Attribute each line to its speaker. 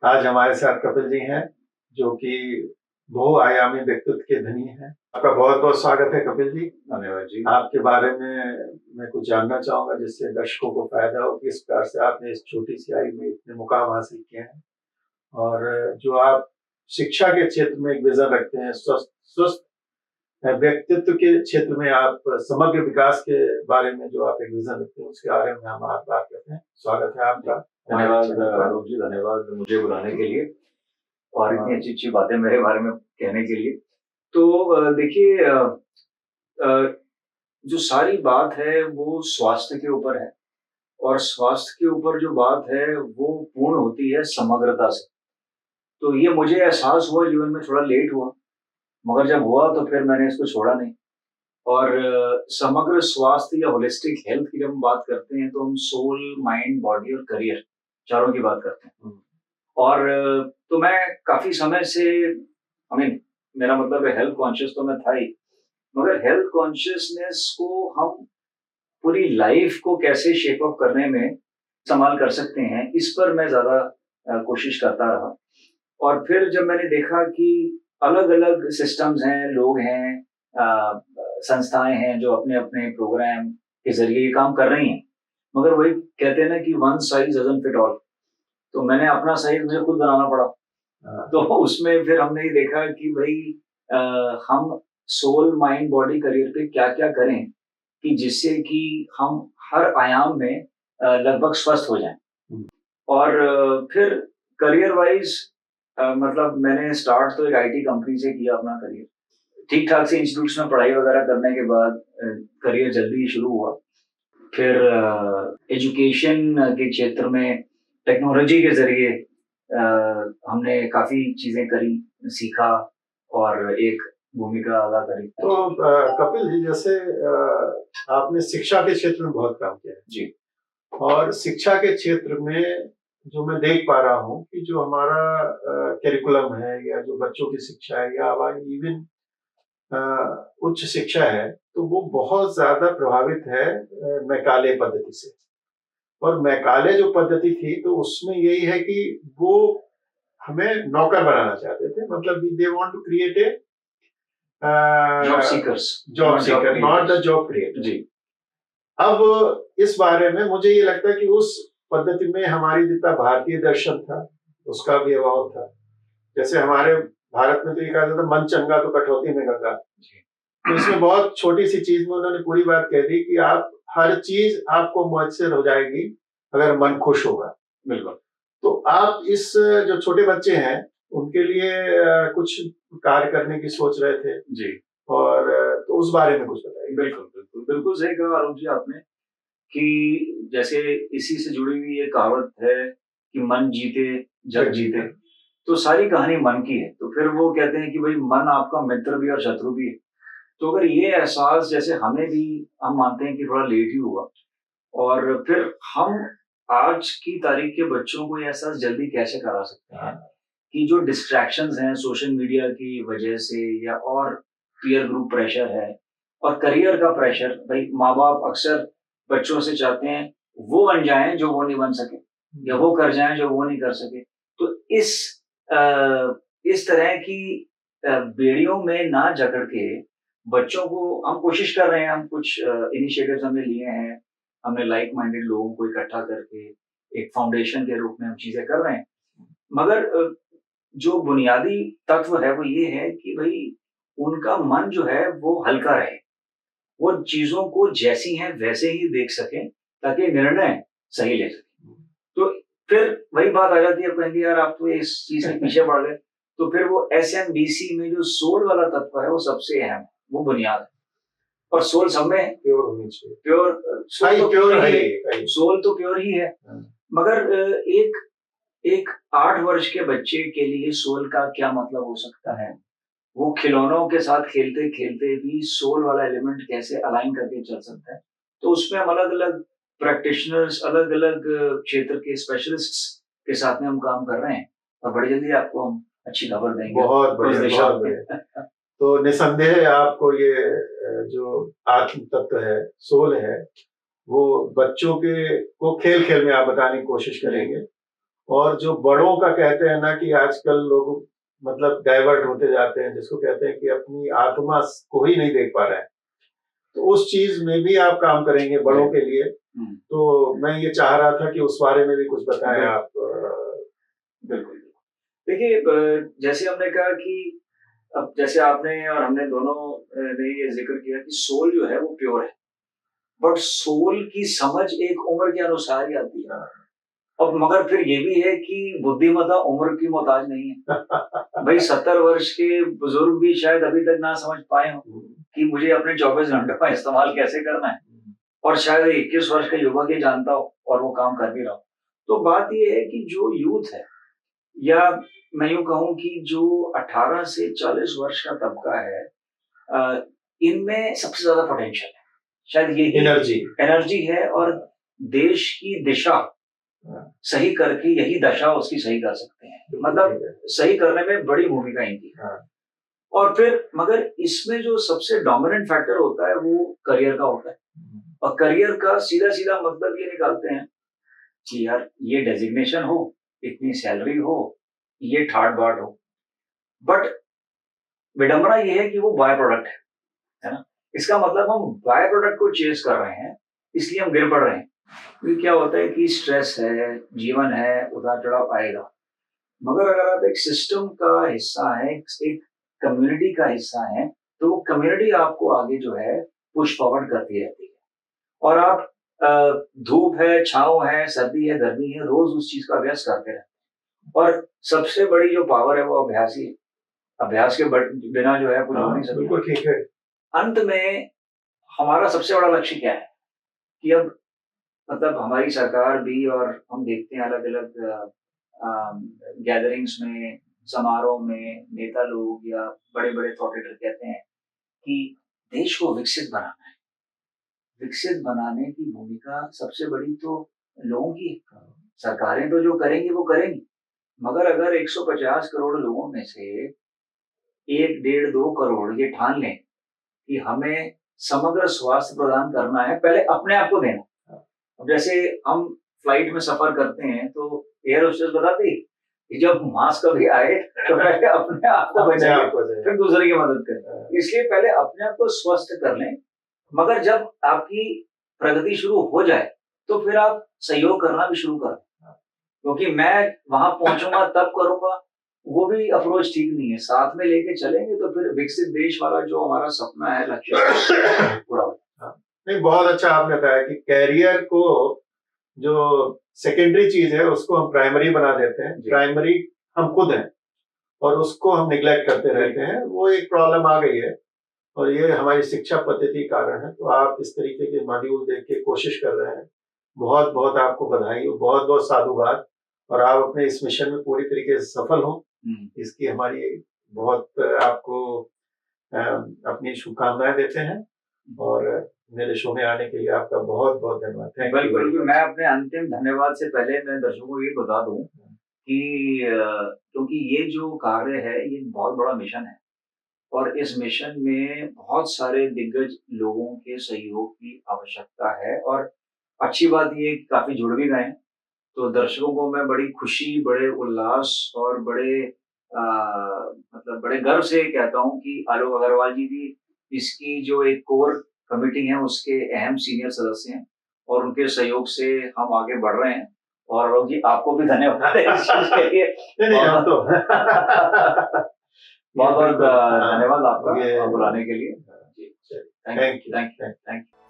Speaker 1: आज हमारे साथ कपिल जी हैं, जो कि बहुआयामी व्यक्तित्व के धनी हैं। आपका बहुत-बहुत स्वागत है कपिल जी।
Speaker 2: धन्यवाद जी।
Speaker 1: आपके बारे में मैं कुछ जानना चाहूँगा जिससे दर्शकों को फ़ायदा हो, किस प्रकार से आपने इस छोटी-सी आयु में इतने मुकाम हासिल किए हैं और जो आप शिक्षा के क्षेत्र में एक विज़न रखते हैं, स्वस्थ स्वस्थ व्यक्तित्व के क्षेत्र में आप समग्र विकास के बारे में जो आप एक विज़न रखते हैं, उसके बारे में हम आज बात करते हैं। स्वागत है आपका।
Speaker 2: धन्यवाद आलोक जी, धन्यवाद मुझे बुलाने के लिए और इतनी अच्छी-अच्छी बातें मेरे बारे में कहने के लिए। तो देखिए, जो सारी बात है वो स्वास्थ्य के ऊपर है और स्वास्थ्य के ऊपर जो बात है वो पूर्ण होती है समग्रता से। तो ये मुझे एहसास हुआ जीवन में, थोड़ा लेट हुआ, मगर जब हुआ तो फिर मैंने इसको छोड़ा नहीं। और समग्र स्वास्थ्य या होलिस्टिक हेल्थ की जब हम बात करते हैं तो हम सोल, माइंड, बॉडी और करियर चारों की बात करते हैं। और तो मैं काफ़ी समय से, मेरा मतलब है हेल्थ कॉन्शियस तो मैं था ही, मगर हेल्थ कॉन्शियसनेस को हम पूरी लाइफ को कैसे शेप अप करने में इस्तेमाल कर सकते हैं, इस पर मैं ज़्यादा कोशिश करता रहा। और फिर जब मैंने देखा कि अलग-अलग सिस्टम्स हैं, लोग हैं, संस्थाएँ हैं जो अपने-अपने प्रोग्राम के ज़रिए ये काम कर रही हैं, मगर वही कहते हैं ना कि one size doesn't fit all. तो मैंने अपना साइज़ मुझे खुद बनाना पड़ा। तो उसमें फिर हमने ये देखा कि भई हम सोल, माइंड, बॉडी, करियर पे क्या-क्या करें कि जिससे कि हम हर आयाम में लगभग स्वस्थ हो जाएँ। और फिर करियर वाइज़ मतलब मैंने स्टार्ट तो एक आईटी कंपनी से किया अपना करियर। ठीक-ठाक से इंस्टीट्यूट्स में पढ़ाई वगैरह करने के बाद करियर जल्दी ही शुरू हुआ। फिर एजुकेशन के क्षेत्र में टेक्नोलॉजी के ज़रिए हमने काफ़ी चीज़ें करी, सीखा और एक भूमिका अदा करी।
Speaker 1: तो कपिल जी, जैसे आपने शिक्षा के क्षेत्र में बहुत काम किया है
Speaker 2: जी।
Speaker 1: और शिक्षा के क्षेत्र में जो मैं देख पा रहा हूँ कि जो हमारा करिकुलम है या जो बच्चों की शिक्षा है या हमारी इवन उच्च शिक्षा है, तो वो बहुत ज़्यादा प्रभावित है मैकाले पद्धति से। और मैकाले जो पद्धति थी तो उसमें यही है कि वो हमें नौकर बनाना चाहते थे, मतलब they want to create a
Speaker 2: job seekers,
Speaker 1: job seeker, not the job creator.
Speaker 2: जी।
Speaker 1: अब इस बारे में मुझे ये लगता है कि उस पद्धति में हमारी जितना भारतीय दर्शन था, उसका भी अभाव था। जैसे हमारे भारत में तो ये कहा जाता मन चंगा तो कटौती में गंगा। तो इसमें बहुत छोटी सी चीज में उन्होंने पूरी बात कह दी कि आप हर चीज आपको मुयस्सर हो जाएगी अगर मन खुश होगा।
Speaker 2: बिल्कुल।
Speaker 1: तो आप इस जो छोटे बच्चे हैं उनके लिए कुछ कार्य करने की सोच रहे थे
Speaker 2: जी।
Speaker 1: और तो उस बारे में कुछ बताइए।
Speaker 2: बिल्कुल सही कहा आलोक जी आपने कि जैसे इसी से जुड़ी हुई एक कहावत है कि मन जीते जग जीते। तो सारी कहानी मन की है। तो फिर वो कहते हैं कि भाई मन आपका मित्र भी और शत्रु भी है। तो अगर ये एहसास जैसे हमें भी, हम मानते हैं कि थोड़ा लेट ही हुआ, और फिर हम आज की तारीख के बच्चों को ये एहसास जल्दी कैसे करा सकते हैं कि जो डिस्ट्रैक्शंस हैं सोशल मीडिया की वजह से, या और पीयर ग्रुप प्रेशर है और करियर का प्रेशर, भाई माँ बाप अक्सर बच्चों से चाहते हैं वो बन जाएं जो वो नहीं बन सके, या वो कर जाएं जो वो नहीं कर सके। तो इस तरह की बेड़ियों में ना जकड़ के बच्चों को हम कोशिश कर रहे हैं, हम कुछ इनिशिएटिव्स हमने लिए हैं, हमने लाइक माइंडेड लोगों को इकट्ठा करके एक फाउंडेशन के रूप में हम चीजें कर रहे हैं। मगर जो बुनियादी तत्व है वो ये है कि भाई उनका मन जो है वो हल्का रहे, वो चीजों को जैसी हैं वैसे ही देख सकें ताकि निर्णय सही ले सकें। तो फिर वही बात आ जाती है, कहेंगे यार आप तो इस चीज से पीछे पड़ गए। तो फिर वो SMBC में जो सोल वाला तत्व है वो सबसे अहम है, वो बुनियाद है। और सोल सब में
Speaker 1: प्योर होनी चाहिए।
Speaker 2: सोल तो प्योर ही
Speaker 1: है,
Speaker 2: सोल तो प्योर ही है। मगर एक 8 वर्ष के बच्चे के लिए सोल का क्या मतलब हो सकता है, वो खिलौनों के साथ खेलते खेलते भी सोल वाला एलिमेंट कैसे अलाइन करके चल सकता है। तो उसमें हम अलग अलग प्रैक्टिशनर्स, अलग अलग क्षेत्र के स्पेशलिस्ट्स के साथ में हम काम कर रहे हैं, और बड़ी जल्दी आपको हम अच्छी खबर देंगे।
Speaker 1: बहुत बढ़िया। तो निसंदेह आपको ये जो आत्म तत्व है, सोल है, वो बच्चों के को खेल खेल में आप बताने की कोशिश करेंगे और जो बड़ों का कहते हैं ना कि आजकल लोग मतलब डाइवर्ट होते जाते हैं, जिसको कहते हैं कि अपनी आत्मा को ही नहीं देख पा रहे हैं, तो उस चीज में भी आप काम करेंगे बड़ों के लिए। तो मैं ये चाह रहा था कि उस बारे में भी कुछ बताएं आप।
Speaker 2: बिल्कुल। देखिए, जैसे हमने कहा कि अब जैसे आपने और हमने दोनों ने ये जिक्र किया कि सोल जो है वो प्योर है, बट सोल की समझ एक उम्र के अनुसार ही आती है। अब मगर फिर ये भी है कि बुद्धिमत्ता उम्र की मोहताज नहीं है। भाई 70 वर्ष के बुजुर्ग भी शायद अभी तक ना समझ पाए हो कि मुझे अपने 24 घंटों का इस्तेमाल कैसे करना है, और शायद 21 वर्ष का युवक ये जानता हो और वो काम कर भी रहा हो। तो बात ये है कि जो यूथ है, या मैं यूं कहूं कि जो 18 से 40 वर्ष का तबका है, इनमें सबसे ज्यादा पोटेंशियल है, शायद यही एनर्जी है, और देश की दिशा सही करके यही दशा उसकी सही कर सकते हैं, मतलब सही करने में बड़ी भूमिका इनकी है। और फिर मगर इसमें जो सबसे डोमिनेंट फैक्टर होता है वो करियर का होता है, और करियर का सीधा सीधा मतलब ये निकालते हैं कि यार ये डेजिग्नेशन हो, इतनी सैलरी हो, ये ठाट बाट हो, बट विडंबना ये है कि वो बाय प्रोडक्ट है ना। इसका मतलब हम बाय प्रोडक्ट को चेस कर रहे हैं, इसलिए हम गिर पड़ रहे हैं। क्योंकि क्या होता है कि स्ट्रेस है, जीवन है, उतार चढ़ाव आएगा, मगर अगर आप एक सिस्टम का हिस्सा है, एक कम्युनिटी का हिस्सा है, तो वो कम्युनिटी आपको आगे जो है पुश फॉरवर्ड करती रहती है, और आप धूप है, छांव है, सर्दी है, गर्मी है, रोज उस चीज का अभ्यास करते रहते हैं। और सबसे बड़ी जो पावर है वो अभ्यास ही है। अभ्यास के बिना जो है कुछ हो नहीं सकता।
Speaker 1: बिल्कुल ठीक है।
Speaker 2: अंत में हमारा सबसे बड़ा लक्ष्य क्या है कि अब मतलब हमारी सरकार भी, और हम देखते हैं अलग अलग गैदरिंग्स में, समारोह में, नेता लोग या बड़े बड़े थॉट लीडर कहते हैं कि देश को विकसित बनाना है। विकसित बनाने की भूमिका सबसे बड़ी तो लोगों की है। सरकारें तो जो करेंगी वो करेंगी, मगर अगर 150 करोड़ लोगों में से 1-1.5-2 करोड़ ये ठान लें कि हमें समग्र स्वास्थ्य प्रदान करना है, पहले अपने आप को देना। अब जैसे हम फ्लाइट में सफर करते हैं तो एयर होस्टेस बताती कि जब मास्क कभी आए तो पहले अपने आप को बचाइए, फिर दूसरे की मदद करें। इसलिए पहले अपने आप को स्वस्थ कर लें, मगर जब आपकी प्रगति शुरू हो जाए तो फिर आप सहयोग करना भी शुरू करें, क्योंकि मैं वहां पहुंचूंगा तब करूंगा, वो भी अप्रोच ठीक नहीं है। साथ में लेके चलेंगे तो फिर विकसित देश वाला जो हमारा सपना है, लक्ष्य पूरा होगा।
Speaker 1: नहीं, बहुत अच्छा आपने बताया कि कैरियर को जो सेकेंडरी चीज है उसको हम प्राइमरी बना देते हैं। प्राइमरी हम खुद हैं और उसको हम निग्लेक्ट करते रहते हैं, वो एक प्रॉब्लम आ गई है, और ये हमारी शिक्षा पद्धति कारण है। तो आप इस तरीके के मॉड्यूल देख के कोशिश कर रहे हैं, बहुत बहुत आपको बधाई हो, बहुत बहुत साधुवाद, और आप अपने इस मिशन में पूरी तरीके से सफल हो, इसकी हमारी बहुत आपको अपनी शुभकामनाएं देते हैं। और मेरे शो में आने के लिए आपका बहुत बहुत धन्यवाद।
Speaker 2: बिल्कुल, मैं अपने अंतिम धन्यवाद से पहले मैं दर्शकों को ये बता दूं कि क्योंकि ये जो कार्य है ये बहुत बड़ा मिशन है, और इस मिशन में बहुत सारे दिग्गज लोगों के सहयोग की आवश्यकता है, और अच्छी बात ये काफी जुड़ भी गए हैं। तो दर्शकों को मैं बड़ी खुशी, बड़े उल्लास और बड़े मतलब बड़े गर्व से कहता हूँ कि आलोक अग्रवाल जी भी इसकी जो एक कोर कमेटी है उसके अहम सीनियर सदस्य हैं, और उनके सहयोग से हम आगे बढ़ रहे हैं। और आलोक जी, आपको भी धन्यवाद है इस चीज के लिए। बहुत बहुत धन्यवाद आपका बुलाने के लिए। Thank you.